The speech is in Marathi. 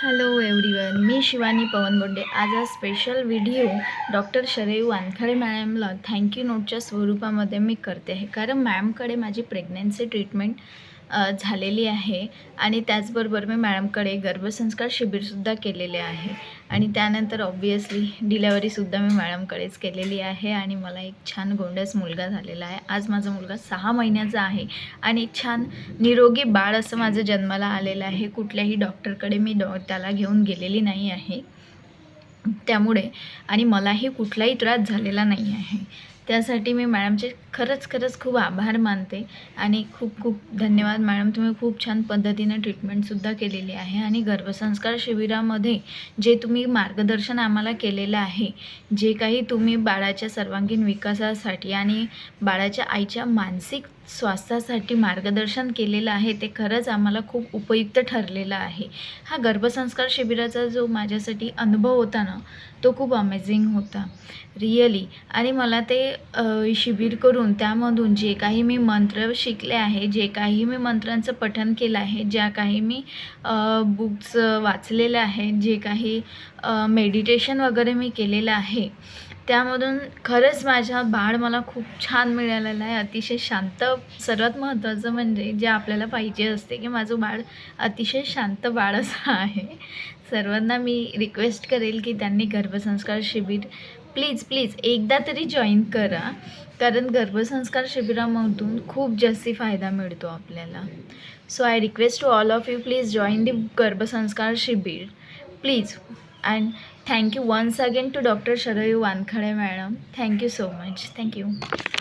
हॅलो एव्हरीवन, मी शिवानी पवन बोंडे. आज हा special video doctor Sharayu Wankhade मॅडमला थँक्यू नोटच्या स्वरूपामध्ये मी करते आहे. कारण मॅमकडे माझी प्रेग्नन्सी ट्रीटमेंट झालेली आहे आणि त्याचबरोबर मी मॅडमकडे गर्भसंस्कार शिबिरसुद्धा केलेले आहे आणि त्यानंतर ऑब्वियसली डिलेवरीसुद्धा मी मॅडमकडेच केलेली आहे आणि मला एक छान गोंडस मुलगा झालेला आहे. आज माझा मुलगा 6 महिन्याचा आहे आणि एक छान निरोगी बाळ असं माझं जन्माला आलेलं आहे. कुठल्याही डॉक्टरकडे मी त्याला घेऊन गेलेली नाही आहे त्यामुळे आणि मलाही कुठलाही त्रास झालेला नाही आहे. त्यासाठी मी मॅडमचे खरंच खूप आभार मानते आणि खूप धन्यवाद मॅडम. तुम्ही खूप छान पद्धतीने ट्रीटमेंटसुद्धा केलेली आहे आणि गर्भसंस्कार शिबिरामध्ये जे तुम्ही मार्गदर्शन आम्हाला केलेलं आहे, जे काही तुम्ही बाळाच्या सर्वांगीण विकासासाठी आणि बाळाच्या आईच्या मानसिक स्वास्थ्यासाठी मार्गदर्शन केलेलं आहे, ते खरंच आम्हाला खूप उपयुक्त ठरलेलं आहे. हा गर्भसंस्कार शिबिराचा जो माझ्यासाठी अनुभव होता ना, तो खूप अमेझिंग होता रिअली. आणि मला ते शिबिर करून त्यामधून जे काही मी मंत्र शिकले आहे, जे काही मी मंत्रांचं पठण केलं आहे, ज्या काही मी बुक्स वाचलेले आहेत, जे काही मेडिटेशन वगैरे मी केलेलं आहे, त्यामधून खरंच माझा बाळ मला खूप छान मिळालेलं आहे. अतिशय शांत. सर्वात महत्त्वाचं म्हणजे जे आपल्याला पाहिजे असते की माझं बाळ अतिशय शांत बाळ असं आहे. सर्वांना मी रिक्वेस्ट करेल की त्यांनी गर्भसंस्कार शिबिर प्लीज एकदा तरी जॉईन करा. कारण गर्भसंस्कार शिबिरामधून खूप जास्ती फायदा मिळतो आपल्याला. So I request to all of you, please join the गर्भसंस्कार शिबिर please. And thank you once again to doctor Sharayu Wankhede madam. Thank you so much. Thank you.